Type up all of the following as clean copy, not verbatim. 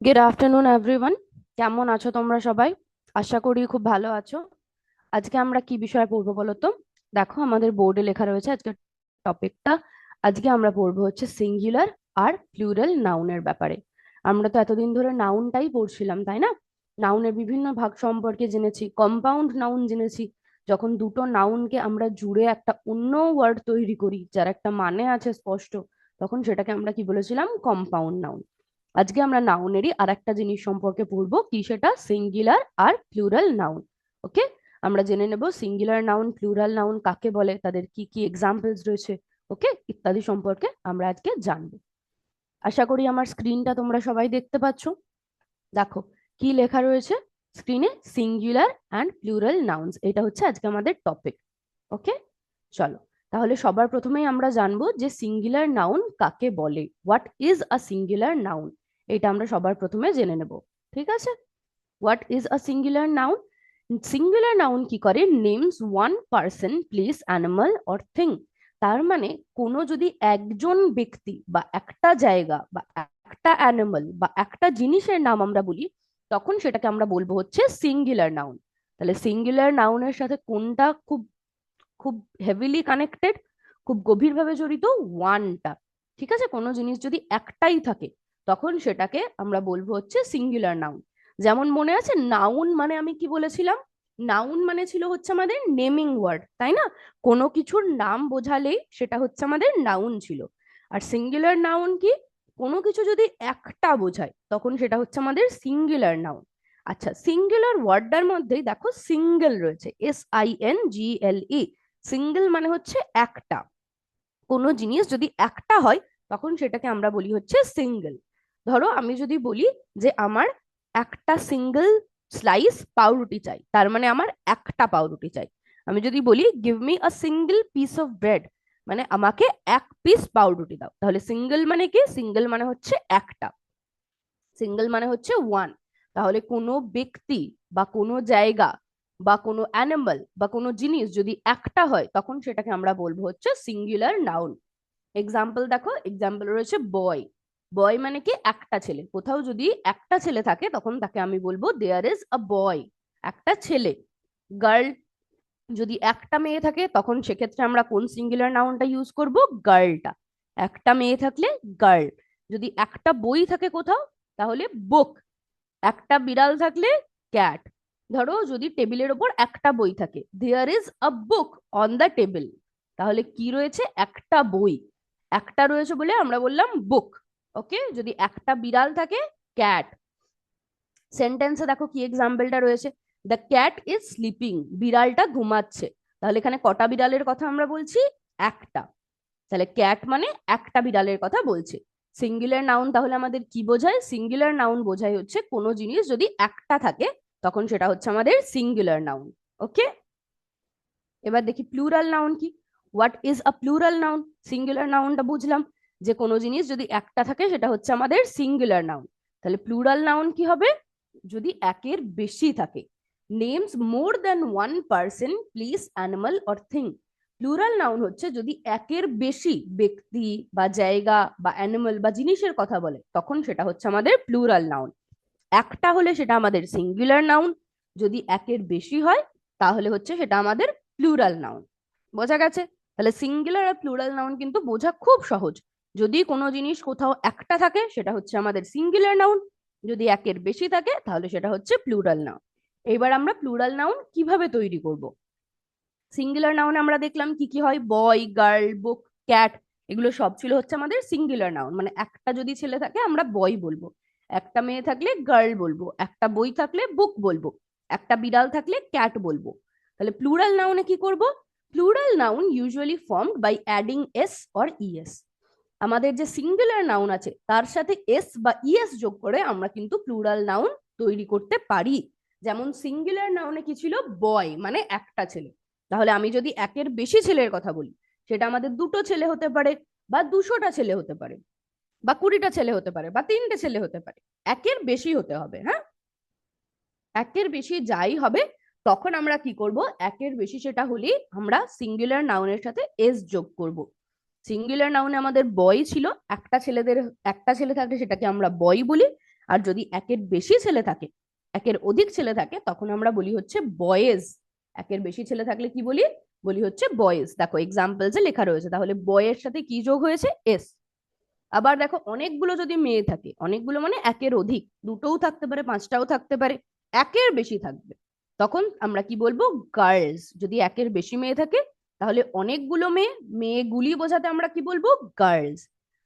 Good afternoon everyone. কেমন আছো তোমরা সবাই? আশা করি খুব ভালো আছো। আজকে আমরা কি বিষয়ে পড়বো বলো তো? দেখো, আমাদের বোর্ডে লেখা রয়েছে আজকে টপিকটা। আজকে আমরা পড়বো হচ্ছে সিঙ্গুলার আর প্লুরাল নাউনের ব্যাপারে। আমরা তো এতদিন ধরে নাউনটাই পড়ছিলাম, তাই না? নাউনের বিভিন্ন ভাগ সম্পর্কে জেনেছি, কম্পাউন্ড নাউন জেনেছি। যখন দুটো নাউনকে আমরা জুড়ে একটা অন্য ওয়ার্ড তৈরি করি যার একটা মানে আছে স্পষ্ট, তখন সেটাকে আমরা কি বলেছিলাম? Compound noun. আজকে আমরা নাউনেরই আর একটা জিনিস সম্পর্কে পড়বো, কি সেটা? সিঙ্গুলার আর প্লুরাল নাউন। ওকে, আমরা জেনে নেব সিঙ্গুলার নাউন, প্লুরাল নাউন কাকে বলে, তাদের কি কি এক্সাম্পলস রয়েছে, ওকে, ইত্যাদি সম্পর্কে আমরা আজকে জানবো। আশা করি আমার স্ক্রিনটা তোমরা সবাই দেখতে পাচ্ছো। দেখো কি লেখা রয়েছে স্ক্রিনে, সিঙ্গুলার অ্যান্ড প্লুরাল নাউন্স, এটা হচ্ছে আজকে আমাদের টপিক। ওকে, চলো তাহলে সবার প্রথমেই আমরা জানবো যে সিঙ্গুলার নাউন কাকে বলে। What is a singular noun, এটা আমরা সবার প্রথমে জেনে নেব। ঠিক আছে, what is a singular noun? Singular noun কি করে? Names one person, place, animal or thing. তার মানে কোনো যদি একজন ব্যক্তি বা একটা জায়গা বা একটা অ্যানিমাল বা একটা জিনিসের নাম আমরা বলি, তখন সেটাকে আমরা বলবো হচ্ছে সিঙ্গুলার নাউন। তাহলে সিঙ্গুলার নাউনের সাথে কোনটা খুব খুব হেভিলি কানেক্টেড, খুব গভীরভাবে জড়িত? ওয়ানটা। ঠিক আছে, কোনো জিনিস যদি একটাই থাকে তখন সেটাকে আমরা বলবো হচ্ছে সিঙ্গুলার নাউন। যেমন মনে আছে, নাউন মানে আমি কি বলেছিলাম? নাউন মানে ছিল হচ্ছে আমাদের নেমিং ওয়ার্ড, তাই না? কোনো কিছুর নাম বোঝালেই সেটা হচ্ছে আমাদের নাউন ছিল। আর সিঙ্গুলার নাউন কি? কোনো কিছু যদি একটা বোঝায় তখন সেটা হচ্ছে আমাদের সিঙ্গুলার নাউন। আচ্ছা, সিঙ্গুলার ওয়ার্ডটার মধ্যেই দেখো সিঙ্গেল রয়েছে, SINGLE। সিঙ্গেল মানে হচ্ছে একটা। কোনো জিনিস যদি একটা হয় তখন সেটাকে আমরা বলি হচ্ছে সিঙ্গেল। ধরো আমি যদি বলি যে আমার একটা সিঙ্গেল স্লাইস পাউরুটি চাই, তার মানে আমার একটা পাউরুটি চাই। আমি যদি বলি give me a single piece of bread, মানে আমাকে এক পিস পাউরুটি দাও, তাহলে সিঙ্গেল মানে কি? সিঙ্গেল মানে হচ্ছে একটা, সিঙ্গেল মানে হচ্ছে ওয়ান। তাহলে কোনো ব্যক্তি বা কোনো জায়গা বা কোনো অ্যানিমাল বা কোনো জিনিস যদি একটা হয় তখন সেটাকে আমরা বলবো হচ্ছে সিঙ্গুলার নাউন। এক্সাম্পল দেখো, এক্সাম্পল রয়েছে বয়। বয় মানে কি? একটা ছেলে। কোথাও যদি একটা ছেলে থাকে তখন তাকে আমি বলবো দেয়ার ইজ আ বয়, একটা ছেলে। গার্ল, যদি একটা মেয়ে থাকে তখন সেক্ষেত্রে আমরা কোন সিঙ্গুলার নাউনটা ইউজ করব? গার্লটা। একটা মেয়ে থাকলে গার্ল। যদি একটা বই থাকে কোথাও তাহলে বুক। একটা বিড়াল থাকলে ক্যাট। ধরো যদি টেবিলের ওপর একটা বই থাকে, there is a book on the table, তাহলে কি রয়েছে? একটা বই। একটা রয়েছে বলে আমরা বললাম বুক। ওকে, যদি একটা বিড়াল থাকে, ক্যাট। সেন্টেন্সে দেখো কি এক্সাম্পলটা রয়েছে, দ্য ক্যাট ইজ স্লিপিং, বিড়ালটা ঘুমাচ্ছে। তাহলে এখানে কটা বিড়ালের কথা আমরা বলছি? একটা। তাহলে ক্যাট মানে একটা বিড়ালের কথা বলছে। সিঙ্গুলার নাউন তাহলে আমাদের কি বোঝায়? সিঙ্গুলার নাউন বোঝায় হচ্ছে কোনো জিনিস যদি একটা থাকে তখন সেটা হচ্ছে আমাদের সিঙ্গুলার নাউন। ওকে, এবার দেখি প্লুরাল নাউন কি। What is a plural noun? Singular নাউনটা বুঝলাম, যে কোনো জিনিস যদি একটা থাকে সেটা হচ্ছে আমাদের সিঙ্গুলার নাউন। তাহলে প্লুরাল নাউন কি হবে? যদি একের বেশি থাকে। Names more than one person, place, animal or thing. Plural noun হচ্ছে যদি একের বেশি ব্যক্তি বা জায়গা বা অ্যানিমাল বা জিনিসের কথা বলে তখন সেটা হচ্ছে আমাদের প্লুরাল নাউন। একটা হলে সেটা আমাদের সিঙ্গুলার নাউন, যদি একের বেশি হয় তাহলে হচ্ছে সেটা আমাদের প্লুরাল নাউন। বোঝা গেছে? তাহলে সিঙ্গুলার আর প্লুরাল নাউন কিন্তু বোঝা খুব সহজ। যদি কোনো জিনিস কোথাও একটা থাকে সেটা হচ্ছে আমাদের সিঙ্গুলার নাউন, যদি একের বেশি থাকে তাহলে সেটা হচ্ছে প্লুরাল নাউন। এবার আমরা প্লুরাল নাউন কিভাবে তৈরি করব? সিঙ্গুলার নাউন আমরা দেখলাম কি কি হয়, বয়, গার্ল, বুক, ক্যাট, এগুলো সব ছিল হচ্ছে আমাদের সিঙ্গুলার নাউন। মানে একটা যদি ছেলে থাকে আমরা বয় বলবো, একটা মেয়ে থাকলে গার্ল বলবো, একটা বই থাকলে বুক বলবো, একটা বিড়াল থাকলে ক্যাট বলবো। তাহলে প্লুরাল নাউনে কি করব? Plural noun usually formed by adding S or ES. আমাদের যে সিঙ্গুলার নাউন আছে তার সাথে এস বা ইএস যোগ করে আমরা কিন্তু প্লুরাল নাউন তৈরি করতে পারি। যেমন সিঙ্গুলার নাউনে কি ছিল? বয় মানে একটা ছেলে। তাহলে আমি যদি একের বেশি ছেলের কথা বলি, সেটা আমাদের দুটো ছেলে হতে পারে, বা 200টা ছেলে হতে পারে, বা 20টা ছেলে হতে পারে, বা 3টে ছেলে হতে পারে। একের বেশি হতে হবে, হ্যাঁ। একের বেশি যাই হবে তখন আমরা কি করব? একের বেশি সেটা হলেই আমরা সিঙ্গুলার নাউনের সাথে এস যোগ করব। সিঙ্গুলার নাউনে আমাদের বয় ছিল, একটা ছেলে থাকলে সেটাকে আমরা বয় বলি। আর যদি একের বেশি ছেলে থাকে, একের অধিক ছেলে থাকে, তখন আমরা বলি হচ্ছে বয়েজ। একের বেশি ছেলে থাকলে কি বলি? বলি হচ্ছে বয়েজ। দেখো এক্সাম্পলসে লেখা রয়েছে, তাহলে বয়ের সাথে কি যোগ হয়েছে? এস। আবার দেখো অনেকগুলো যদি মেয়ে থাকে, অনেকগুলো মানে একের অধিক, দুটোও থাকতে পারে, পাঁচটাও থাকতে পারে, একের বেশি থাকবে, তখন আমরা কি বলবো? গার্লস। যদি একের বেশি মেয়ে থাকে তাহলে অনেকগুলো মেয়ে, মেয়েগুলি বোঝাতে আমরা কি বলবো? গার্লস।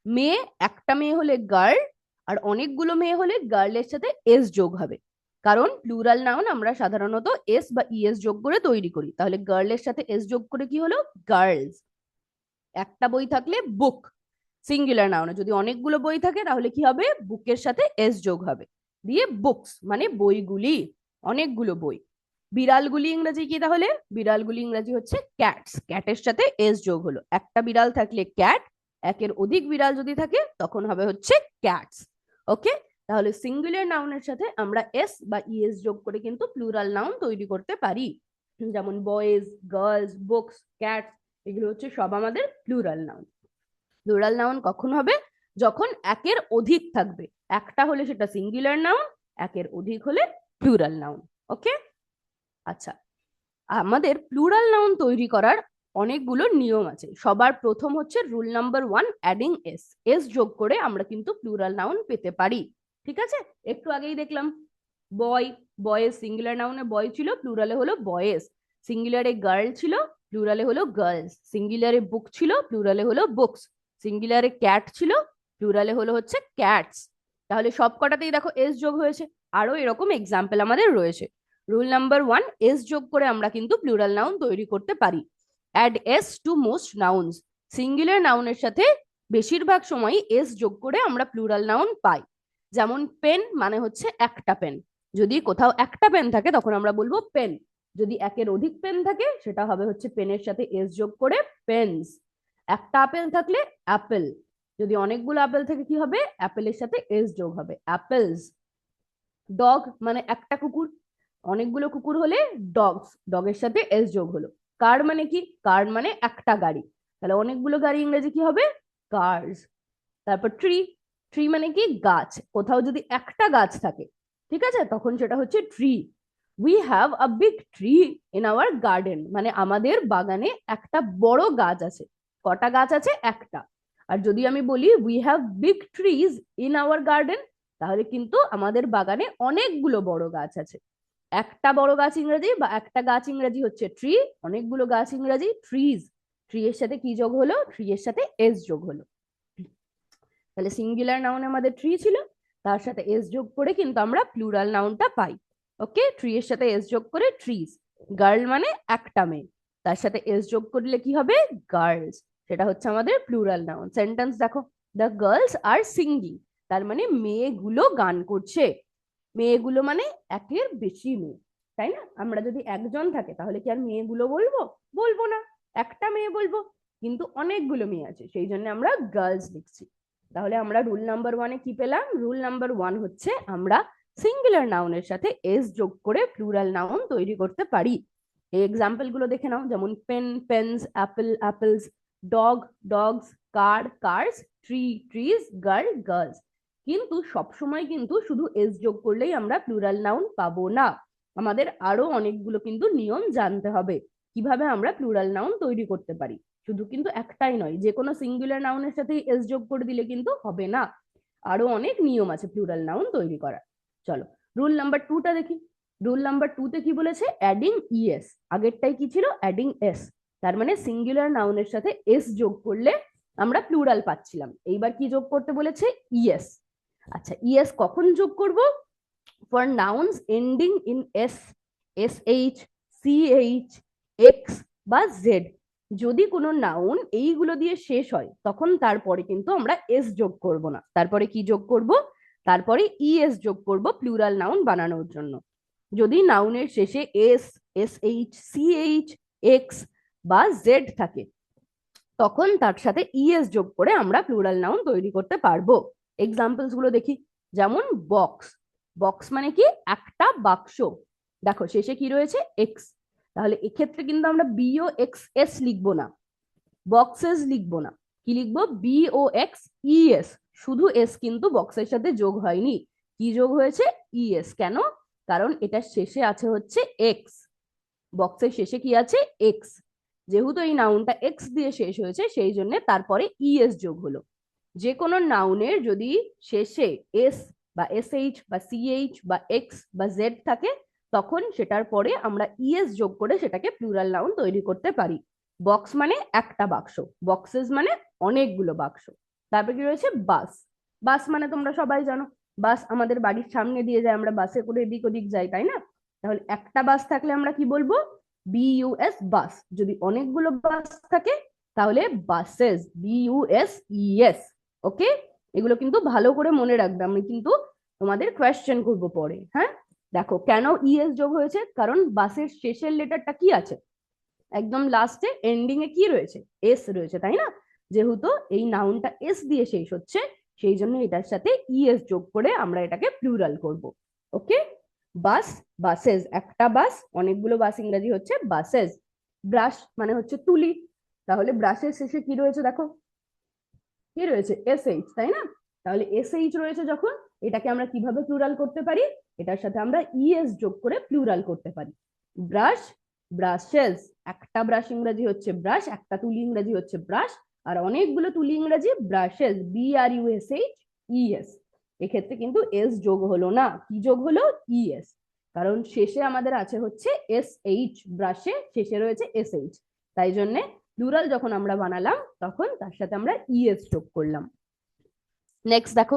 মেয়ে, একটা মেয়ে হলে গার্ল, আর অনেকগুলো মেয়ে হলে গার্লের সাথে এস যোগ হবে, কারণ প্লুরাল নাউন আমরা সাধারণত এস বা ইএস যোগ করে তৈরি করি। তাহলে গার্লের সাথে এস যোগ করে কি হলো? গার্লস। একটা বই থাকলে বুক, সিঙ্গুলার নাউনে। যদি অনেকগুলো বই থাকে তাহলে কি হবে? বুকের সাথে এস যোগ হবে, দিয়ে বুকস মানে বইগুলি, অনেকগুলো বই। বিড়ালগুলি ইংরেজি কি তাহলে? বিড়ালগুলি ইংরেজি হচ্ছে ক্যাটস। ক্যাটের সাথে এস যোগ হলো। একটা বিড়াল থাকলে ক্যাট, একের অধিক বিড়াল যদি থাকে তখন হবে হচ্ছে ক্যাটস। ওকে, তাহলে সিঙ্গুলার নাউনের সাথে আমরা এস বা ইএস যোগ করে কিন্তু প্লুরাল নাউন তৈরি করতে পারি। যেমন বয়েজ, গার্লস, বুকস, ক্যাটস, এগুলো হচ্ছে সব আমাদের প্লুরাল নাউন। প্লুরাল নাউন কখন হবে? যখন একের অধিক থাকবে। একটা হলে সেটা সিঙ্গুলার নাউন, একের অধিক হলে প্লুরাল নাউন। ওকে, আচ্ছা, আমাদের প্লুরাল নাউন তৈরি করার অনেকগুলো নিয়ম আছে। সবার প্রথম হচ্ছে rule number 1, adding S. S যোগ করে আমরা কিন্তু প্লুরাল নাউন পেতে পারি। ঠিক আছে, একটু আগেই দেখলাম বয়, বয়েজ সিঙ্গুলার নাউনে বয় ছিল, প্লুরালে হলো বয়েজ। সিঙ্গুলারে গার্ল ছিল, প্লুরালে হলো গার্লস। সিঙ্গুলারে বুক ছিল, প্লুরালে হলো বুকস। সিঙ্গুলারে ক্যাট ছিল, প্লুরালে হলো হচ্ছে ক্যাটস। তাহলে সব কটাতেই দেখো এস যোগ হয়েছে। আরো এরকম এক্সাম্পল আমাদের রয়েছে। রুল নাম্বার 1, এস যোগ করে আমরা কিন্তু প্লুরাল নাউন তৈরি করতে পারি। Add S to most nouns. Singular নাউনের সাথে বেশিরভাগ সময় এস যোগ করে আমরা প্লুরাল নাউন পাই। যেমন পেন মানে হচ্ছে একটা পেন, যদি কোথাও একটা পেন থাকে তখন আমরা বলবো পেন। যদি একের অধিক পেন থাকে সেটা হবে হচ্ছে পেনের সাথে এস যোগ করে পেনস। একটা আপেল থাকলে অ্যাপেল, যদি অনেকগুলো আপেল থাকে কি হবে? অ্যাপেলের সাথে এস যোগ হবে, অ্যাপেলস। ডগ মানে একটা কুকুর, অনেকগুলো কুকুর হলে ডগস, ডগের সাথে এস যোগ হলো। কার মানে কি? কার মানে একটা গাড়ি, তাহলে অনেকগুলো গাড়ি ইংরেজি কি হবে? কার্স। তারপর ট্রি, ট্রি মানে কি? গাছ। কোথাও যদি একটা গাছ থাকে, ঠিক আছে, তখন সেটা হচ্ছে tree. We have a big tree in our garden, মানে আমাদের বাগানে একটা বড় গাছ আছে। কটা গাছ আছে? একটা। আর যদি আমি বলি we have big trees in our garden, তাহলে কিন্তু আমাদের বাগানে অনেকগুলো বড় গাছ আছে। একটা বড় গাছ ইংরেজি বা একটা গাছ ইংরেজি হচ্ছে ট্রি, অনেকগুলো গাছ ইংরেজি ট্রিজ। ট্রি এর সাথে কি যোগ হলো? ট্রি এর সাথে এস যোগ হলো। তাহলে সিঙ্গুলার নাউনে আমাদের ট্রি ছিল, তার সাথে এস যোগ করে কিন্তু আমরা প্লুরাল নাউনটা পাই। ওকে, ট্রি এর সাথে এস যোগ করে ট্রিজ। গার্ল মানে একটা মেয়ে, তার সাথে এস যোগ করলে কি হবে? গার্লস। সেটা হচ্ছে আমাদের প্লুরাল নাউন। সেন্টেন্স দেখো, দ্য গার্লস আর সিঙ্গিং, তার মানে মেয়েগুলো গান করছে। মেয়েগুলো মানে একের বেশি মেয়ে, তাই না? আমরা যদি একজন থাকে তাহলে কি আর মেয়েগুলো বলবো? বলবো না, একটা মেয়ে বলবো। কিন্তু অনেকগুলো মেয়ে আছে, সেই জন্য আমরা গার্লস লিখছি। তাহলে আমরা রুল নাম্বার 1-এ কি পেলাম? রুল নাম্বার 1 হচ্ছে আমরা সিঙ্গুলার নাউনের সাথে এস যোগ করে প্লুরাল নাউন তৈরি করতে পারি। এই এক্সাম্পল গুলো দেখে নাও, যেমন pen, pens, apple, apples, dog, dogs, car, cars, tree, trees, girl, girls. কিন্তু সবসময় কিন্তু শুধু এস যোগ করলেই আমরা প্লুরাল নাউন পাবো না। আমাদের আরো অনেকগুলো কিন্তু নিয়ম জানতে হবে কিভাবে আমরা প্লুরাল নাউন তৈরি করতে পারি। শুধু কিন্তু একটাই নয়, যে কোনো সিঙ্গুলার নাউনের সাথে এস যোগ করে দিলে কিন্তু হবে না। আরো অনেক নিয়ম আছে প্লুরাল নাউন তৈরি করার। চলো রুল নাম্বার 2টা দেখি। রুল নাম্বার 2-তে কি বলেছে? Adding ES. আগেরটাই কি ছিল? Adding S. তার মানে সিঙ্গুলার নাউনের সাথে এস যোগ করলে আমরা প্লুরাল পাচ্ছিলাম। এইবার কি যোগ করতে বলেছে? ইএস। আচ্ছা, ইএস কখন যোগ করব? For nouns ending in S, SH, CH, X বা জেড। যদি কোনো নাউন এইগুলো দিয়ে শেষ হয় তখন তারপরে কিন্তু আমরা এস যোগ করব না। তারপরে কি যোগ করব? তারপরে ইএস যোগ করব প্লুরাল নাউন বানানোর জন্য। যদি নাউনের শেষে এস, এসএইচ, সিএইচ, এক্স বা জেড থাকে তখন তার সাথে ইএস যোগ করে আমরা প্লুরাল নাউন তৈরি করতে পারবো। এক্সাম্পলস গুলো দেখি। যেমন বক্স, বক্স মানে কি? একটা বাক্স। দেখো শেষে কি রয়েছে? এক্স। তাহলে এক্ষেত্রে কিন্তু আমরা বিও এক্স এস লিখবো না, বক্সেস লিখবো না। কি লিখবো? B O X ES. শুধু এস কিন্তু বক্সের সাথে যোগ হয়নি, কি যোগ হয়েছে? ইএস। কেন? কারণ এটা শেষে আছে হচ্ছে এক্স, বক্সের শেষে কি আছে? এক্স। যেহেতু এই নাউনটা এক্স দিয়ে শেষ হয়েছে সেই জন্য তারপরে ইএস যোগ হলো। যে কোনো নাউনের যদি শেষে এস বা এসএইচ বা সিএইচ বা এক্স বা জেড থাকে তখন সেটার পরে আমরা ইএস যোগ করে সেটাকে প্লুরাল নাউন তৈরি করতে পারি। বক্স মানে একটা বাক্স, বক্সেস মানে অনেকগুলো বাক্স। তারপর কি রয়েছে? বাস। বাস মানে তোমরা সবাই জানো, বাস আমাদের বাড়ির সামনে দিয়ে যায়, আমরা বাসে করে এদিক ওদিক যাই, তাই না? তাহলে একটা বাস থাকলে আমরা কি বলবো? বিইউএস, বাস। যদি অনেকগুলো বাস থাকে তাহলে বাসেস, বিইউএস। ওকে, এগুলো কিন্তু ভালো করে মনে রাখবে, আমি কিন্তু তোমাদের কোয়েশ্চেন করবো পরে। হ্যাঁ, দেখো কেন ইএস যোগ হয়েছে, কারণ বাসের শেষের লেটারটা কি আছে? একদম লাস্টে এন্ডিং এ কি রয়েছে? এস রয়েছে, তাই না? যেহেতু এই নাউনটা এস দিয়ে শেষ হচ্ছে সেই জন্য এটার সাথে ইএস যোগ করে আমরা এটাকে প্লুরাল করব। ওকে, বাস, বাসেস, একটা বাস, অনেকগুলো বাস ইংরেজি হচ্ছে বাসেস। ব্রাশ মানে হচ্ছে তুলি, তাহলে ব্রাশের শেষে কি রয়েছে দেখো? কি রয়েছে? এসএইচ, তাই না? তাহলে এসএইচ রয়েছে যখন, এটাকে আমরা কিভাবে প্লুরাল করতে পারি? এটার সাথে আমরা ইএস যোগ করে প্লুরাল করতে পারি। Brush, brushes. একটা ব্রাশ ইংরেজি হচ্ছে ব্রাশ, একটা তুলি ইংরেজি হচ্ছে ব্রাশ, আর অনেকগুলো তুলি ইংরেজি ব্রাশেস, BRUSHES। এক্ষেত্রে কিন্তু এস যোগ হলো না, কি যোগ হলো? ইএস। কারণ শেষে আমাদের আছে হচ্ছে SH, ব্রাশে শেষে রয়েছে SH, তাই জন্য প্লুরাল যখন আমরা বানালাম তখন তার সাথে আমরা ইএস যোগ করলাম। নেক্সট দেখো,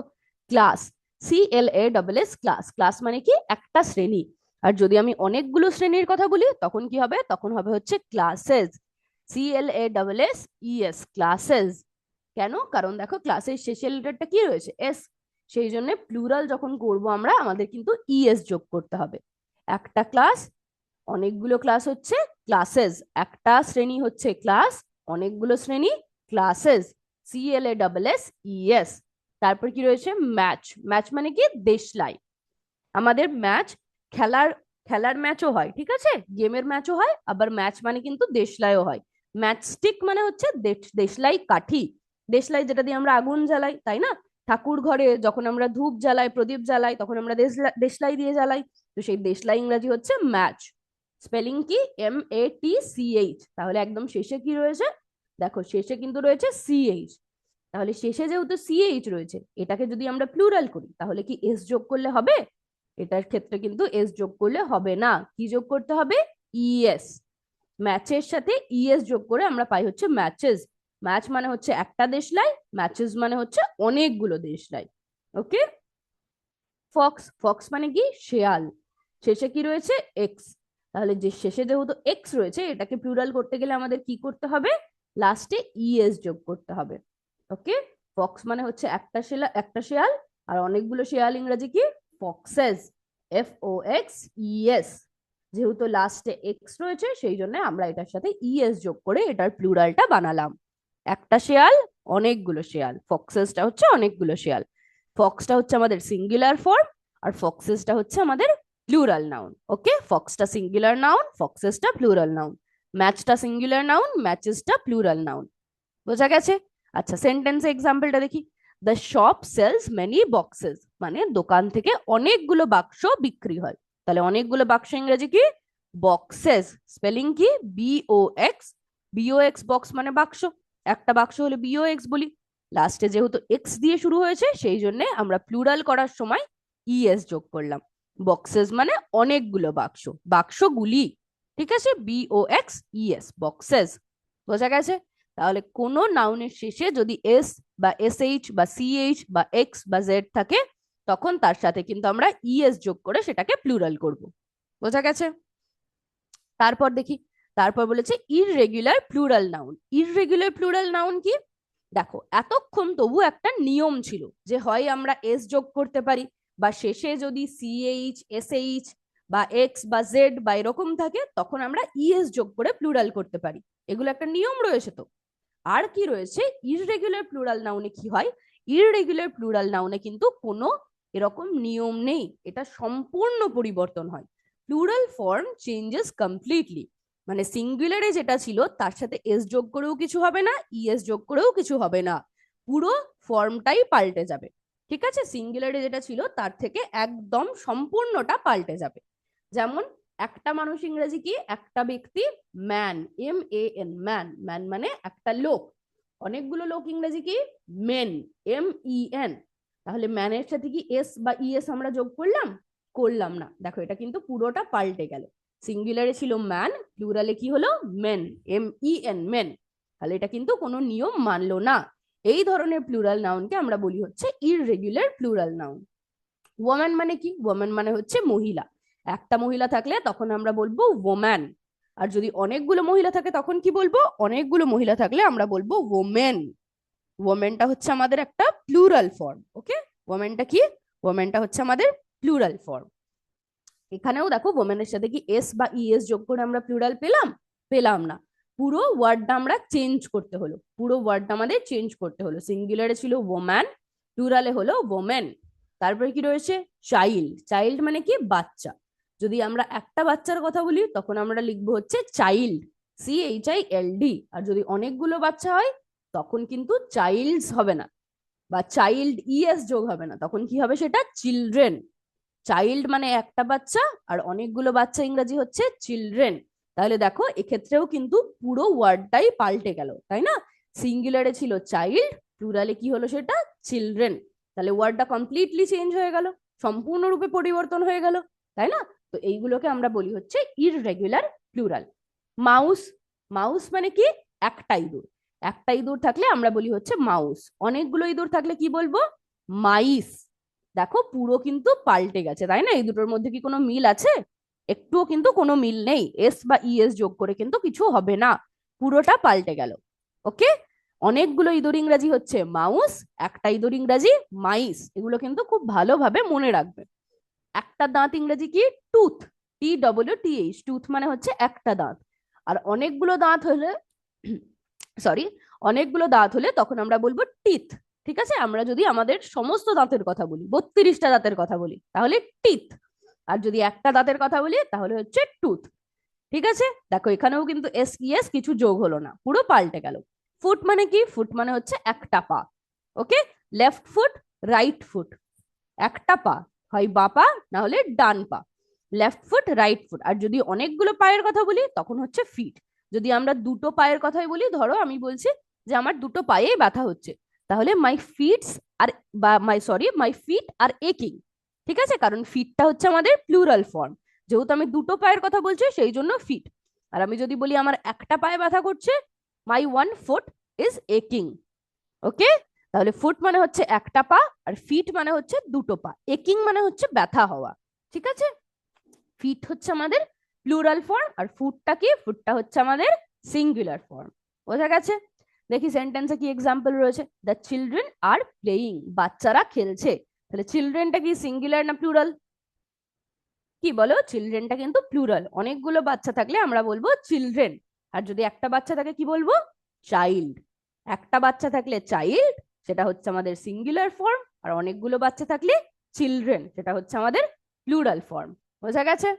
ক্লাস, CLASS, ক্লাস। ক্লাস মানে কি? একটা শ্রেণী। আর যদি আমি অনেকগুলো শ্রেণীর কথা বলি তখন কি হবে? তখন হবে হচ্ছে ক্লাসেস, CLASSES, ক্লাসেস। কেন? কারণ দেখো ক্লাসের শেষের লেটারটা কি রয়েছে? এস। সেই জন্য প্লুরাল যখন করব আমরা আমাদের কিন্তু ইএস যোগ করতে হবে। একটা ক্লাস, অনেকগুলো ক্লাস হচ্ছে ক্লাসেস, একটা শ্রেণী হচ্ছে ক্লাস, অনেকগুলো শ্রেণী ক্লাসেস, CLASSES। তারপর কি রয়েছে? ম্যাচ। ম্যাচ মানে কি? দেশলাই। আমাদের ম্যাচ, খেলার খেলার ম্যাচও হয়, ঠিক আছে, গেমের ম্যাচও হয়, আবার ম্যাচ মানে কিন্তু দেশলাইও হয়। ম্যাচ স্টিক মানে হচ্ছে দেশলাই কাঠি, দেশলাই যেটা দিয়ে আমরা আগুন জ্বালাই, তাই না? ঠাকুর ঘরে যখন আমরা ধূপ জ্বালাই, প্রদীপ জ্বালাই, তখন আমরা দেশলাই দিয়ে জ্বালাই। তো সেই দেশলাই ইংরাজি হচ্ছে ম্যাচ। স্পেলিং কি? MATCH। তাহলে একদম শেষে কি রয়েছে? দেখো শেষে কিন্তু রয়েছে CH। তাহলে শেষে যেহেতু CH রয়েছে, এটাকে যদি আমরা প্লুরাল করি তাহলে কি এস যোগ করলে হবে? এটার ক্ষেত্রে কিন্তু এস যোগ করলে হবে না, কি যোগ করতে হবে? ইএস। ম্যাচের সাথে ইএস যোগ করে আমরা পাই হচ্ছে ম্যাচেস। ম্যাচ মানে হচ্ছে একটা দেশলাই, ম্যাচেস মানে হচ্ছে অনেকগুলো দেশলাই। ওকে, ফক্স। ফক্স মানে কি? শেয়াল। শেষে কি রয়েছে? এক্স। তাহলে যে শেষে যেহেতু এক্স রয়েছে এটাকে প্লুরাল করতে গেলে আমাদের কি করতে হবে? লাস্টে ইএস যোগ করতে হবে। ওকে, ফক্স মানে হচ্ছে একটা শেয়াল, আর অনেকগুলো শেয়াল ইংরেজি কি? Foxes, FOXES। যেহেতু লাস্টে এক্স রয়েছে সেই জন্য আমরা এটার সাথে ইএস যোগ করে এটার প্লুরালটা বানালাম। একটা শেয়াল, অনেকগুলো শেয়াল, ফক্সেসটা হচ্ছে অনেকগুলো শেয়াল। ফক্সটা হচ্ছে আমাদের সিঙ্গুলার ফর্ম, আর ফক্সেসটা হচ্ছে আমাদের প্লুরাল নাউন। ওকে, ফক্সটা সিঙ্গুলার নাউন, ফক্সেসটা প্লুরাল নাউন। ম্যাচটা সিঙ্গুলার নাউন, ম্যাচেসটা প্লুরাল নাউন। বোঝা গেছে? আচ্ছা, সেন্টেন্স এক্সাম্পলটা দেখি। The shop sells many boxes, মানে দোকান থেকে অনেকগুলো বাক্স বিক্রি হয়। তাহলে অনেকগুলো বাক্স ইংরেজি কি? বক্সেস। স্পেলিং কি? BOX, বক্স মানে বাক্স, একটা বাক্স হলে BOX বলি। লাস্টে যেহেতু এক্স দিয়ে শুরু হয়েছে সেই জন্য আমরা প্লুরাল করার সময় ইএস যোগ করলাম। বক্সেস মানে অনেকগুলো বাক্স, বাক্সগুলি, ঠিক আছে, BOXES, বক্সেস। বোঝা গেছে? তাহলে কোনো নাউনের শেষে যদি এস বা SH বা CH বা এক্স বা জেড থাকে তখন তার সাথে কিন্তু আমরা ইএস যোগ করে সেটাকে প্লুরাল করব। বোঝা গেছে? তারপর দেখি, তারপর বলেছে irregular plural noun. Irregular plural noun কি? দেখো এতক্ষণ তবু একটা নিয়ম ছিল যে হয় আমরা এস যোগ করতে পারি, বা শেষে যদি CH, SH বা এক্স বা জেড বা এরকম থাকে তখন আমরা ইএস যোগ করে প্লুরাল করতে পারি। এগুলো একটা নিয়ম রয়েছে তো। আর কি রয়েছে? ইররেগুলার প্লুরাল নাউনে কি হয়? ইররেগুলার প্লুরাল নাউনে কিন্তু কোনো এরকম নিয়ম নেই, এটা সম্পূর্ণ পরিবর্তন হয়। প্লুরাল ফর্ম চেঞ্জেস কমপ্লিটলি, মানে সিঙ্গুলারে যেটা ছিল তার সাথে এস যোগ করেও কিছু হবে না, ইএস যোগ করেও কিছু হবে না, পুরো ফর্মটাই পাল্টে যাবে। ঠিক আছে, সিঙ্গুলারে যেটা ছিল তার থেকে একদম সম্পূর্ণটা পাল্টে যাবে। যেমন একটা মানুষ ইংরেজি কি, একটা ব্যক্তি ম্যান, MAN, ম্যান, ম্যান মানে একটা লোক। অনেকগুলো লোক ইংরেজি কি, মেন, MEN। তাহলে ম্যানের সাথে কি এস বা ইএস আমরা যোগ করলাম? করলাম না। দেখো এটা কিন্তু পুরোটা পাল্টে গেল। সিঙ্গুলারে ছিল ম্যান, প্লুরালে কি হলো, মেন, MEN, মেন। তাহলে এটা কিন্তু কোনো নিয়ম মানলো না। এই ধরনের প্লুরাল নাউনকে আমরা বলি হচ্ছে ইররেগুলার প্লুরাল নাউন। ওয়াম্যান মানে কি, ওয়াম্যান মানে হচ্ছে মহিলা। একটা মহিলা থাকলে তখন আমরা বলবো ওম্যান। আর যদি অনেকগুলো মহিলা থাকে তখন কি বলবো, অনেকগুলো মহিলা থাকলে আমরা বলবো ওমেন। ওমেনটা হচ্ছে আমাদের একটা প্লুরাল ফর্ম। ওকে, ওমেনটা কি, ওমেনটা হচ্ছে আমাদের প্লুরাল ফর্ম। এখানেও দেখো ওমেনের সাথে কি এস বা ইএস যোগ করে আমরা প্লুরাল পেলাম? পেলাম না। পুরো ওয়ার্ডটা আমরা চেঞ্জ করতে হলো, পুরো ওয়ার্ডটা আমাদের চেঞ্জ করতে হলো। সিঙ্গুলারে ছিল ওম্যান, প্লুরালে হলো ওমেন। তারপরে কি রয়েছে, চাইল্ড। চাইল্ড মানে কি, বাচ্চা। যদি আমরা একটা বাচ্চার কথা বলি তখন আমরা লিখবো হচ্ছে চাইল্ড, CHILD। আর যদি অনেকগুলো বাচ্চা হয় তখন কিন্তু চাইল্ডস হবে না, বা চাইল্ড ইএস যোগ হবে না, তখন কি হবে সেটা, চিলড্রেন। চাইল্ড মানে একটা বাচ্চা, আর অনেকগুলো বাচ্চা ইংরেজি হচ্ছে চিলড্রেন। তাহলে দেখো এক্ষেত্রেও কিন্তু পুরো ওয়ার্ডটাই পাল্টে গেল, তাই না? সিঙ্গুলারে ছিল চাইল্ড, প্লুরালে কি হলো সেটা, চিলড্রেন। তাহলে ওয়ার্ডটা কমপ্লিটলি চেঞ্জ হয়ে গেল, সম্পূর্ণরূপে পরিবর্তন হয়ে গেল, তাই না? তো এইগুলোকে আমরা বলি হচ্ছে ইররেগুলার প্লুরাল। মাউস। মাউস মানে কি, একটা ইঁদুর। একটা ইঁদুর থাকলে আমরা বলি হচ্ছে মাউস। অনেকগুলো ইঁদুর থাকলে কি বলবো, মাইস। দেখো পুরো কিন্তু পাল্টে গেছে, তাই না? এই দুটোর মধ্যে কি কোনো মিল আছে? একটুও কিন্তু কোনো মিল নেই। এস বা ইএস যোগ করে কিন্তু কিছু হবে না, পুরোটা পাল্টে গেল। ওকে, অনেকগুলো ইঁদুর ইংরাজি হচ্ছে মাউস, একটা ইঁদুর ইংরাজি মাইস। এগুলো কিন্তু খুব ভালোভাবে মনে রাখবে। একটা দাঁত ইংরেজি কি, টুথ, TWTH, টুথ মানে হচ্ছে একটা দাঁত। আর অনেকগুলো দাঁত হলে, সরি, অনেকগুলো দাঁত হলে তখন আমরা বলবো টিথ। ঠিক আছে, আমরা যদি আমাদের সমস্ত দাঁতের কথা বলি, 32টা দাঁতের কথা বলি, তাহলে টিথ। আর যদি একটা দাঁতের কথা বলি তাহলে হচ্ছে টুথ। ঠিক আছে, দেখো এখানেও কিন্তু SES কিছু যোগ হলো না, পুরো পাল্টে গেল। ফুট মানে কি, ফুট মানে হচ্ছে একটা পা। Okay, left foot, right foot, একটা পা, হয় বা পা না হলে ডান পা। Left foot, right foot. আর যদি অনেকগুলো পায়ের কথা বলি তখন হচ্ছে ফিট। যদি আমরা দুটো পায়ের কথাই বলি, ধরো আমি বলছি যে আমার দুটো পায়ে ব্যথা হচ্ছে, তাহলে মাই ফিটস আর, বা মাই ফিট আর একিং। ঠিক আছে, কারণ ফিটটা হচ্ছে আমাদের প্লুরাল ফর্ম, যেহেতু আমি দুটো পায়ের কথা বলছি সেই জন্য ফিট। আর আমি যদি বলি আমার একটা পায়ে ব্যথা করছে, মাই ওয়ান ফুট ইজ একিং। ওকে, তাহলে ফুট মানে হচ্ছে একটা পা, আর ফিট মানে হচ্ছে দুটো পা, একিং মানে হচ্ছে ব্যথা হওয়া। ঠিক আছে, ফিট হচ্ছে আমাদের প্লুরাল ফর্ম, আর ফুটটা কি, ফুটটা হচ্ছে আমাদের সিঙ্গুলার ফর্ম। বোঝা গেছে? দেখি সেন্টেন্সে কি এক্সাম্পল রয়েছে। দ্য চিলড্রেন আর প্লেয়িং, বাচ্চারা খেলছে। তাহলে চিলড্রেনটা কি সিঙ্গুলার না প্লুরাল? কি বলো, চিলড্রেনটা কিন্তু প্লুরাল। অনেকগুলো বাচ্চা থাকলে আমরা বলবো চিলড্রেন। আর যদি একটা বাচ্চা থাকে কি বলবো, চাইল্ড। একটা বাচ্চা থাকলে চাইল্ড, সেটা হচ্ছে আমাদের সিঙ্গুলার ফর্ম। আর অনেকগুলো বাচ্চা থাকলে চিলড্রেন, সেটা হচ্ছে আমাদের প্লুরাল ফর্ম। বোঝা গেছে?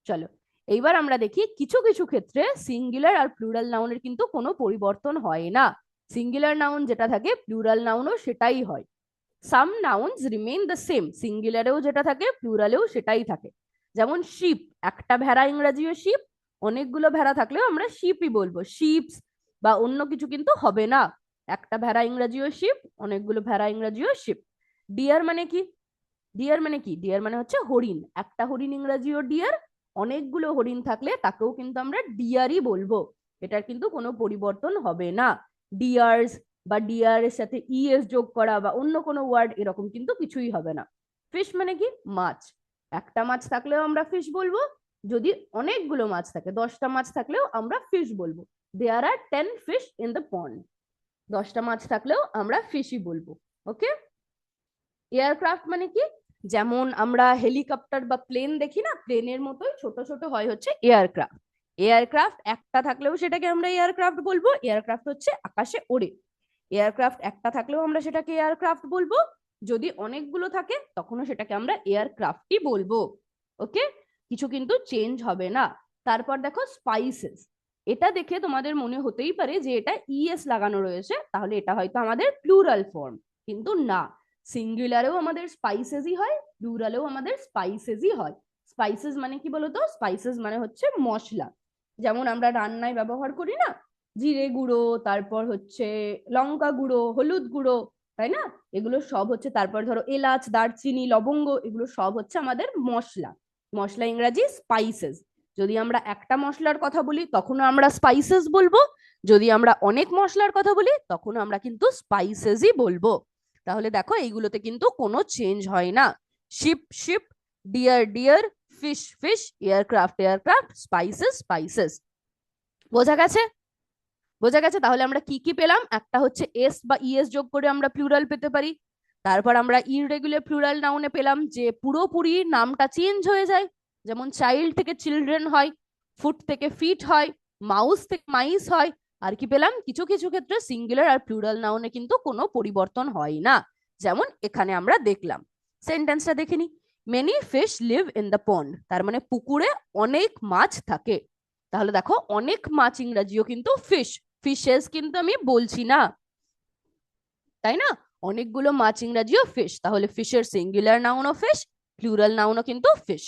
চলো, এইবার আমরা দেখি কিছু কিছু ক্ষেত্রে সিঙ্গুলার আর প্লুরাল নাউনের কিন্তু কোনো পরিবর্তন হয় না। সিঙ্গুলার নাউন যেটা থাকে প্লুরাল নাউনও সেটাই হয়। সাম নাউন্স রিমেইন দ্য সেম, সিঙ্গুলারেও যেটা থাকে প্লুরালেও সেটাই থাকে। যেমন শিপ, একটা ভেড়া ইংরাজিও শিপ, অনেকগুলো ভেড়া থাকলেও আমরা শিপই বলবো, শিপস বা অন্য কিছু কিন্তু হবে না। একটা ভেড়া ইংরাজিও শিপ, অনেকগুলো ভেড়া ইংরাজিও শিপ। ডিয়ার মানে কি, ডিয়ার মানে কি, ডিয়ার মানে হচ্ছে হরিণ। একটা হরিণ ইংরাজিও ডিয়ার, অনেকগুলো হরিণ থাকলে তাকেও কিন্তু আমরা ডিয়ারই বলবো। এটার কিন্তু কোনো পরিবর্তন হবে না। ডিয়ার্স বা ডিয়ার এর সাথে ইএস যোগ করা বা অন্য কোনো ওয়ার্ড এরকম কিন্তু কিছুই হবে না। ফিশ মানে কি, মাছ। একটা মাছ থাকলেও আমরা ফিশ বলবো, যদি অনেকগুলো মাছ থাকে, 10টা মাছ থাকলেও আমরা ফিশ বলবো। দেয়ার আর 10 ফিশ ইন দ্য পন্ড, 10টা মাছ থাকলেও আমরা ফিশই বলবো। ওকে, এয়ারক্রাফট মানে কি, যেমন আমরা হেলিকপ্টার বা প্লেন দেখি না, প্লেনের মতোই ছোট ছোট হয় হচ্ছে এয়ারক্রাফট। এয়ারক্রাফট একটা থাকলেও সেটাকে আমরা এয়ারক্রাফট বলবো, এয়ারক্রাফট হচ্ছে আকাশে ওড়ে। এয়ারক্রাফট একটা থাকলেও আমরা সেটাকে এয়ারক্রাফট বলবো, যদি অনেকগুলো থাকে তখনও সেটাকে আমরা এয়ারক্রাফটই বলবো। ওকে, কিছু কিন্তু চেঞ্জ হবে না। তারপর দেখো স্পাইসেস, এটা দেখে তোমাদের মনে হতেই পারে যে এটা ইএস লাগানো রয়েছে, তাহলে এটা হয়তো আমাদের প্লুরাল ফর্ম, কিন্তু না। সিঙ্গুলারেও আমাদের স্পাইসেসই হয়, প্লুরালেও আমাদের স্পাইসেসই হয়। স্পাইসেস মানে কি বলতো? স্পাইসেস মানে হচ্ছে মশলা, যেমন আমরা রান্নায় ব্যবহার করি না, জিরে গুঁড়ো, তারপর হচ্ছে লঙ্কা গুঁড়ো, হলুদ গুঁড়ো, তাই না? এগুলো সব হচ্ছে, তারপর ধরো এলাচ, দারচিনি, লবঙ্গ, এগুলো সব হচ্ছে আমাদের মশলা। মশলা ইংরাজি স্পাইসেস। যদি আমরা একটা মশলার কথা বলি তখন আমরা স্পাইসেস বলবো, যদি আমরা অনেক মশলার কথা বলি তখন আমরা কিন্তু স্পাইসেসই বলবো। তাহলে দেখো এইগুলোতে কিন্তু কোনো চেঞ্জ হয় না। Ship ship, deer deer, fish fish, aircraft aircraft, spices spices. বোঝা গেছে? বোঝা গেছে? তাহলে আমরা কি কি পেলাম? একটা হচ্ছে এস বা ইএস যোগ করে আমরা প্লুরাল পেতে পারি। তারপর আমরা ইররেগুলার প্লুরাল নাউনে পেলাম যে পুরোপুরি নামটা চেঞ্জ হয়ে যায়, যেমন চাইল্ড থেকে চিলড্রেন হয়, ফুট থেকে ফিট হয়, মাউস থেকে মাইস হয়। আর কি পেলাম? কিছু কিছু ক্ষেত্রে সিঙ্গুলার আর প্লুরাল নাউনে কিন্তু কোনো পরিবর্তন হয় না, যেমন এখানে আমরা দেখলাম। সেন্টেন্সটা দেখে নি। Many fish live in the pond, তার মানে পুকুরে অনেক মাছ থাকে। তাহলে দেখো অনেক মাছ ইংরাজিও কিন্তু ফিশ, ফিশেস কিন্তু আমি বলছি না, তাই না? অনেকগুলো মাছ ইংরাজিও ফিশ, তাহলে ফিশের সিঙ্গুলার নাউনও ফিশ, প্লুরাল নাউনও কিন্তু ফিশ।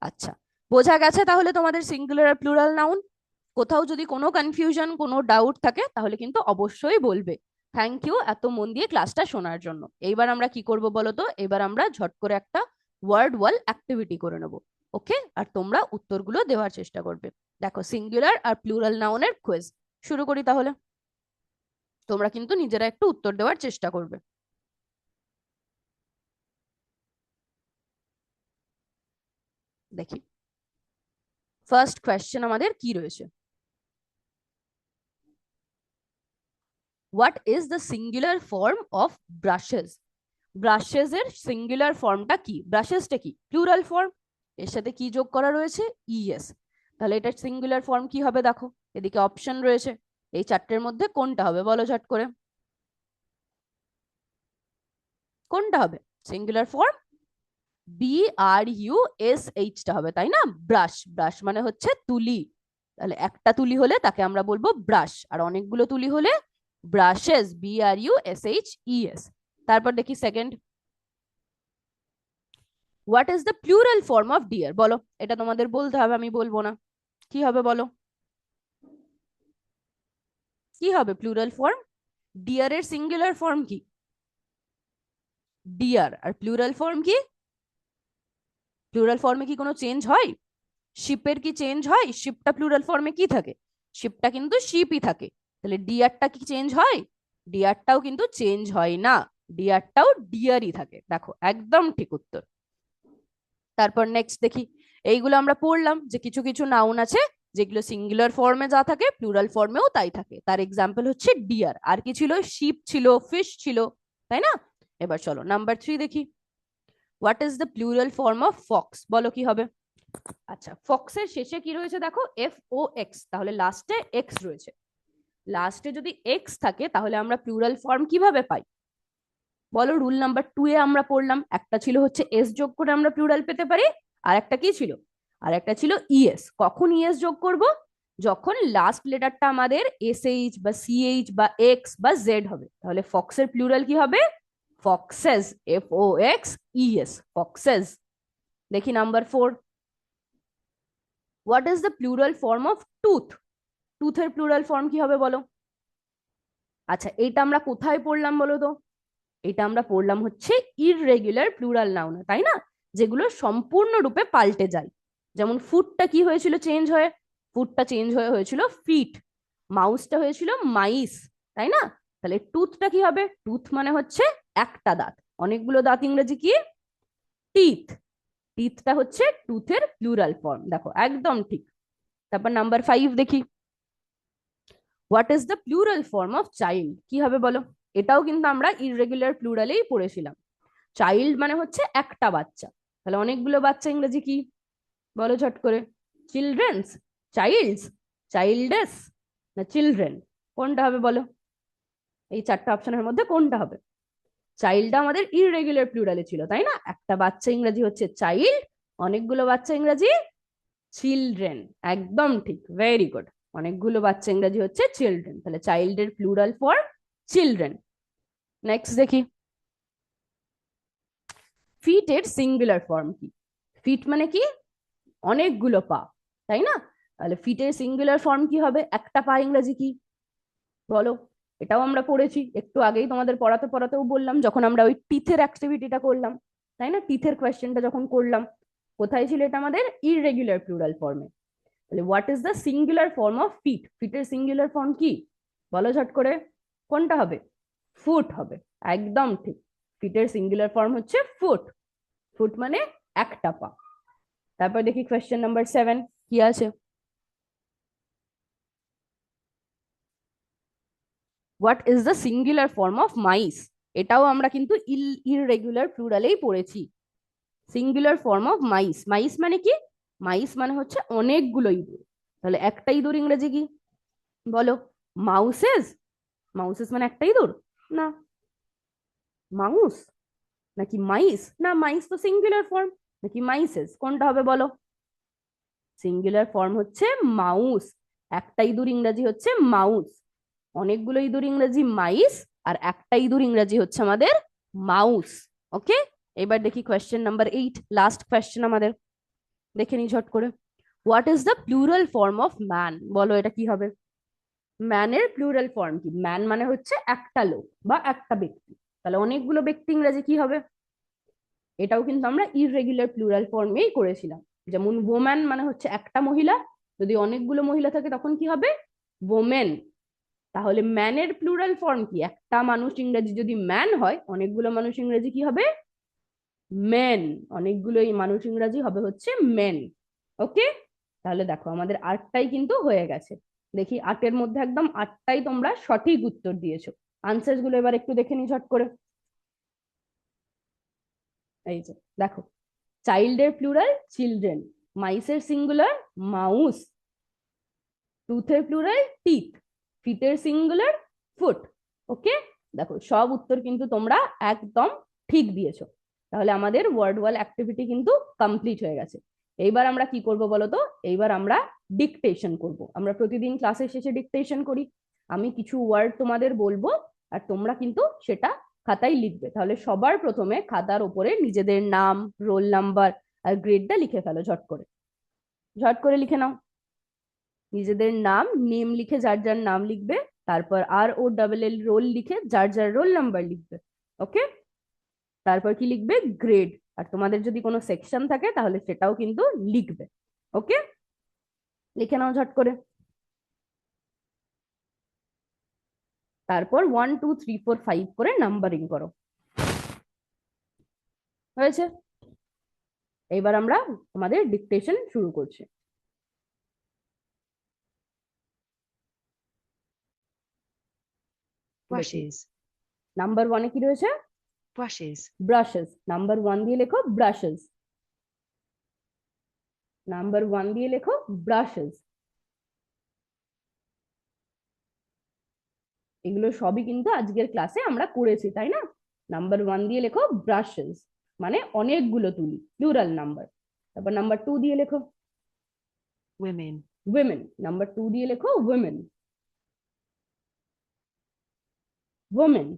আচ্ছা, বোঝা গেছে তাহলে তোমাদের সিঙ্গুলার আর প্লুরাল নাউন? কোথাও যদি কোনো কনফিউশন, কোনো ডাউট থাকে তাহলে কিন্তু অবশ্যই বলবে। থ্যাংক ইউ এত মন দিয়ে ক্লাসটা শোনার জন্য। এইবার আমরা কি করব বলো তো? এবার আমরা ঝট করে একটা ওয়ার্ড ওয়াল অ্যাক্টিভিটি করে নেব। ওকে, আর তোমরা উত্তরগুলো দেওয়ার চেষ্টা করবে। দেখো, সিঙ্গুলার আর প্লুরাল নাউনের কুইজ শুরু করি তাহলে। তোমরা কিন্তু নিজেরা একটু উত্তর দেওয়ার চেষ্টা করবে। দেখি ফার্স্ট কোয়েশ্চেন আমাদের কি রয়েছে। What is the singular form of brushes? Brushes এর সিঙ্গুলার ফর্মটা কি? ব্রাশেসটা কি? Plural form. এর সাথে কি যোগ করা রয়েছে? ইএস। তাহলে এটা সিঙ্গুলার ফর্ম কি হবে? দেখো এদিকে অপশন রয়েছে, এই চারটের মধ্যে কোনটা হবে বলো ঝট করে? কোনটা হবে সিঙ্গুলার ফর্ম? BRUSH টা হবে, তাই না? ব্রাশ, ব্রাশ মানে হচ্ছে তুলি। তাহলে একটা তুলি হলে তাকে আমরা বলবো ব্রাশ, আর অনেকগুলো তুলি হলে ব্রাশেস, BRUSHES। তারপর দেখি second, what is the plural form of deer? বলো, এটা তোমাদের বলতে হবে, আমি বলবো না। কি হবে বলো? কি হবে প্লুরাল ফর্ম? ডিয়ারের সিঙ্গুলার ফর্ম কি? ডিয়ার। আর প্লুরাল ফর্ম কি? প্লুরাল ফর্মে কি কোনো চেঞ্জ হয়? শিপের কি চেঞ্জ হয়? শিপটা প্লুরাল ফর্মে কি থাকে? শিপটা কিন্তু শিপই থাকে। তাহলে ডিয়ারটা কি চেঞ্জ হয়? ডিয়ারটাও কিন্তু চেঞ্জ হয় না, ডিয়ারটাও ডিয়ারই থাকে। দেখো একদম ঠিক উত্তর। তারপর নেক্সট দেখি, এইগুলো আমরা পড়লাম যে কিছু কিছু নাউন আছে যেগুলো সিঙ্গুলার ফর্মে যা থাকে প্লুরাল ফর্মেও তাই থাকে। তার এক্সাম্পল হচ্ছে ডিয়ার। আর কি ছিল? শিপ ছিল, ফিশ ছিল, তাই না? এবার চলো নাম্বার 3 দেখি। What is the plural form of Fox? বলো কি হবে? আচ্ছা, ফক্সের শেষে কি রয়েছে দেখো? FOX, তাহলে লাস্টে এক্স রয়েছে। লাস্টে যদি এক্স থাকে তাহলে আমরা প্লুরাল ফর্ম কিভাবে পাই বলো? রুল নাম্বার 2 এ আমরা পড়লাম, একটা ছিল হচ্ছে এস যোগ করে আমরা প্লুরাল পেতে পারি, আর একটা কি ছিল? আর একটা ছিল ইএস। কখন ইএস যোগ করব? যখন লাস্ট লেটারটা আমাদের SH বা CH বা এক্স বা জেড হবে। তাহলে ফক্সের প্লুরাল কি হবে? Foxes, FOXES, foxes. দেখি number 4, what is the plural form of tooth? টুথের প্লুরাল ফর্ম কি হবে বলো? আচ্ছা, এটা আমরা কোথায় পড়লাম বলো তো? এটা আমরা পড়লাম হচ্ছে ইররেগুলার প্লুরাল নাউনে, তাই না? যেগুলো সম্পূর্ণরূপে পাল্টে যায়। যেমন ফুটটা কি হয়েছিল চেঞ্জ হয়ে? ফুটটা চেঞ্জ হয়ে হয়েছিল ফিট। মাউসটা হয়েছিল মাইস, তাই না? তাহলে টুথটা কি হবে? টুথ মানে হচ্ছে একটা দাঁত, অনেকগুলো দাঁত ইংরেজি কি? টিথ। টিথটা হচ্ছে টুথের প্লুরাল ফর্ম। দেখো একদম ঠিক। তারপর নাম্বার 5 দেখি, what is the plural form of child? কি হবে বলো? এটাও কিন্তু আমরা ইররেগুলার প্লুরালেই পড়েছিলাম। চাইল্ড মানে হচ্ছে একটা বাচ্চা, তাহলে অনেকগুলো বাচ্চা ইংরেজি কি বলো ঝট করে? চিলড্রেন্স, চাইল্ডস, চাইল্ডেস, না চিলড্রেন? কোনটা হবে বলো? এই চারটা অপশনের মধ্যে কোনটা হবে? চাইল্ডটা আমাদের ইররেগুলার প্লুরালে ছিল, তাই না? একটা বাচ্চা ইংরেজি হচ্ছে চাইল্ড, অনেকগুলো বাচ্চা ইংরেজি চিলড্রেন। একদম ঠিক, ভেরি গুড। অনেকগুলো বাচ্চা ইংরেজি হচ্ছে চিলড্রেন, তাহলে চাইল্ডের প্লুরাল ফর চিলড্রেন। নেক্সট দেখি, ফিটের সিঙ্গুলার ফর্ম কি? ফিট মানে কি? অনেকগুলো পা, তাই না? তাহলে ফিটের সিঙ্গুলার ফর্ম কি হবে? একটা পা ইংরেজি কি বলো? এটাও আমরা পড়েছি একটু আগেই, তোমাদের পড়াতে পড়াতেও বললাম যখন আমরা ওই টিথের অ্যাক্টিভিটিটা করলাম, তাই না? টিথের কোয়েশ্চেনটা যখন করলাম, কোথায় ছিল এটা? আমাদের ইররেগুলার প্লুরাল ফর্মে। তাহলে what is the singular form of feet? ফিটের সিঙ্গুলার ফর্ম কি বলো ঝট করে? কোনটা হবে? ফুট হবে। একদম ঠিক, ফিটের সিঙ্গুলার ফর্ম হচ্ছে ফুট। ফুট মানে একটা পা। তারপর দেখি কোয়েশ্চেন নাম্বার 7 কি আছে। What is the singular form of mice? এটাও আমরা কিন্তু ইররেগুলার প্লুরালেই পড়েছি। Singular form of mice, mice মানে কি? মাইস মানে হচ্ছে অনেকগুলো ইঁদুর। তাহলে একটা ইঁদুর ইংরেজি কি বলো? মাউসেস। মাউসেস মানে একটা ইঁদুর না, মাউস নাকি মাইস? না, মাইস তো সিঙ্গুলার ফর্ম, নাকি মাইসেস, কোনটা হবে বলো? সিঙ্গুলার ফর্ম হচ্ছে মাউস। একটা ইঁদুর ইংরেজি হচ্ছে মাউস, অনেকগুলো ইঁদুর ইংরেজি মাইস, আর একটা ইঁদুর ইংরেজি হচ্ছে আমাদের মাউস। ওকে, এবার দেখি কোয়েশ্চেন নাম্বার 8, লাস্ট কোয়েশ্চেন আমাদের, দেখে নি ঝট করে। What is the plural form of man? বলো এটা কি হবে? ম্যানের প্লুরাল ফর্ম কি? ম্যান মানে হচ্ছে একটা লোক বা একটা ব্যক্তি, তাহলে অনেকগুলো ব্যক্তি ইংরেজি কি হবে? এটাও কিন্তু আমরা ইররেগুলার প্লুরাল ফর্মেই করেছিলাম। যেমন ওম্যান মানে হচ্ছে একটা মহিলা, যদি অনেকগুলো মহিলা থাকে তখন কি হবে? ওমেন। তাহলে ম্যানের প্লুরাল ফর্ম কি? একটা মানুষ ইংরেজি যদি ম্যান হয়, অনেকগুলো মানুষ ইংরেজি কি হবে? মেন। অনেকগুলো মানুষ ইংরেজি হবে হচ্ছে মেন। ওকে, তাহলে দেখো আমাদের 8টাই কিন্তু হয়ে গেছে। দেখি 8-এর মধ্যে একদম 8টাই তোমরা সঠিক উত্তর দিয়েছো। আনসার গুলো এবার একটু দেখে নি ঝট করে। এই যে দেখো, চাইল্ডের প্লুরাল চিলড্রেন, মাইসের সিঙ্গুলার মাউস, টুথের প্লুরাল টিথ, ফিটের সিঙ্গুলার ফুট। ওকে, দেখো সব উত্তর কিন্তু তোমরা একদম ঠিক দিয়েছো। তাহলে আমাদের ওয়ার্ড ওয়াল অ্যাক্টিভিটি কিন্তু কমপ্লিট হয়ে গেছে। এইবার আমরা কি করব বলো তো? এইবার আমরা ডিকটেশন করব। আমরা প্রতিদিন ক্লাসের শেষে ডিকটেশন করি। আমি কিছু ওয়ার্ড তোমাদের বলবো, আর তোমরা কিন্তু সেটা খাতায় লিখবে। তাহলে সবার প্রথমে খাতার উপরে নিজেদের নাম, রোল নাম্বার আর গ্রেডটা লিখে ফেলো ঝট করে। ঝট করে লিখে নাও নিজেদের নাম, নেম লিখে যার যার নাম লিখবে, তারপর ROLL রোল লিখে যার যার রোল নাম্বার লিখবে। ওকে, তারপর কি লিখবে? গ্রেড। আর তোমাদের যদি কোনো সেকশন থাকে তাহলে সেটাও কিন্তু লিখবে। ওকে, লিখে নাও ঝট করে। তারপর 1 2 3 4 5 করে নাম্বারিং করো। হয়েছে? এবার আমরা আমাদের ডিকটেশন শুরু করছি। brushes, নাম্বার 1-এ কি রয়েছে? brushes, brushes. নাম্বার 1 দিয়ে লেখো ব্রাশেস। নাম্বার 1 দিয়ে লেখো ব্রাশেস। এগুলো সবই কিন্তু আজকের ক্লাসে আমরা করেছি, তাই না? নাম্বার 1 দিয়ে লেখো ব্রাশেস, মানে অনেকগুলো তুলি, প্লুরাল নাম্বার। তারপর নাম্বার 2 দিয়ে লেখো women, উইমেন। নাম্বার 2 দিয়ে লেখো উইমেন। ওমেন।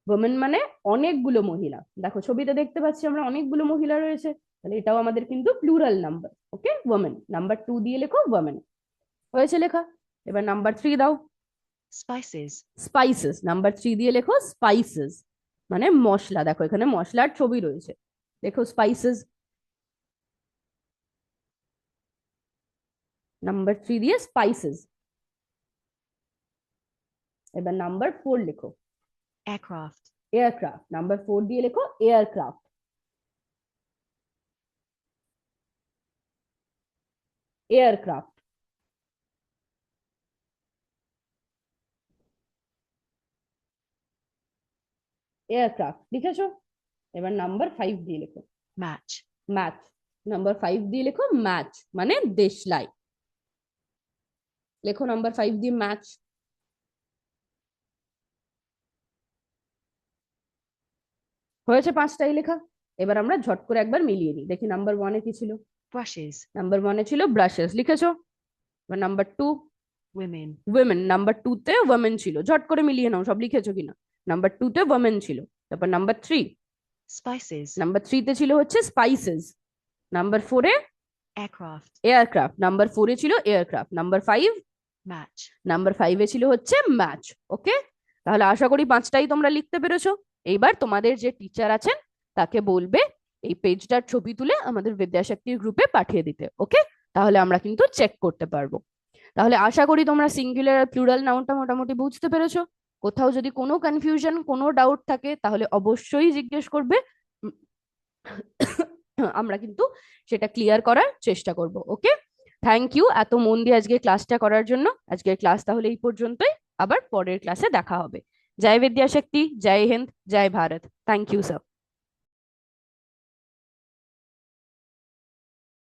ওমেন মানে অনেকগুলো মহিলা। দেখো ছবিতে দেখতে পাচ্ছি আমরা অনেকগুলো মহিলা রয়েছে, তাহলে এটাও আমাদের কিন্তু প্লুরাল নাম্বার। ওকে, ওমেন। নাম্বার 2 দিয়ে লেখো ওমেন। হয়েছে লেখা? এবার নাম্বার 3 দাও। spices, spices. নাম্বার 3 দিয়ে লেখো স্পাইসেস, মানে মশলা। দেখো এখানে মশলার ছবি রয়েছে, লেখো স্পাইসেস। নাম্বার 3 দিয়ে স্পাইসেস। এবার নাম্বার 4 লেখো aircraft, এয়ারক্রাফট। নাম্বার 4 দিয়ে লেখো এয়ারক্রাফট। এয়ারক্রাফট। এয়ারক্রাফট লিখেছো? এবার নাম্বার 5 দিয়ে লেখো match, ম্যাচ। নাম্বার 5 দিয়ে লেখো ম্যাচ, মানে দেশলাই। লেখো নাম্বার 5 দিয়ে ম্যাচ। হয়েছে 5টাই লেখা। এবার আমরা ঝট করে একবার মিলিয়ে নিই, দেখি নাম্বার 1-এ কি ছিল? brushes, নাম্বার 1-এ ছিল ব্রাশেস, লিখেছো? এবার নাম্বার 2 women, উইমেন। নাম্বার 2-তে ওমেন ছিল, ঝট করে মিলিয়ে নাও সব লিখেছো কিনা। নাম্বার 2-তে ওমেন ছিল। তারপর নাম্বার 3 spices, নাম্বার থ্রিতে ছিল হচ্ছে স্পাইসেস, নাম্বার ফোরে aircraft, এয়ারক্রাফট, নাম্বার ফোরে ছিল aircraft, number five, match, number ফাইভে ছিল হচ্ছে ম্যাচ। ওকে, তাহলে আশা করি পাঁচটাই তোমরা লিখতে পেরেছো। এইবার তোমাদের যে টিচার আছেন তাকে বলবে এই পেজটার ছবি তুলে আমাদের বিদ্যাশক্তির গ্রুপে পাঠিয়ে দিতে। ওকে, তাহলে আমরা কিন্তু চেক করতে পারবো। তাহলে আশা করি তোমরা সিঙ্গুলার আর প্লুরাল নাউনটা মোটামুটি বুঝতে পেরেছো। কোথাও যদি কোনো কনফিউশন, কোনো ডাউট থাকে তাহলে অবশ্যই জিজ্ঞেস করবে। উম, আমরা কিন্তু সেটা ক্লিয়ার করার চেষ্টা করব। ওকে, থ্যাংক ইউ এত মন দিয়ে আজকে ক্লাসটা করার জন্য। আজকের ক্লাস তাহলে এই পর্যন্তই, আবার পরের ক্লাসে দেখা হবে। জয় বিদ্যাশক্তি, জয় হিন্দ, জয় ভারত। Thank you sir.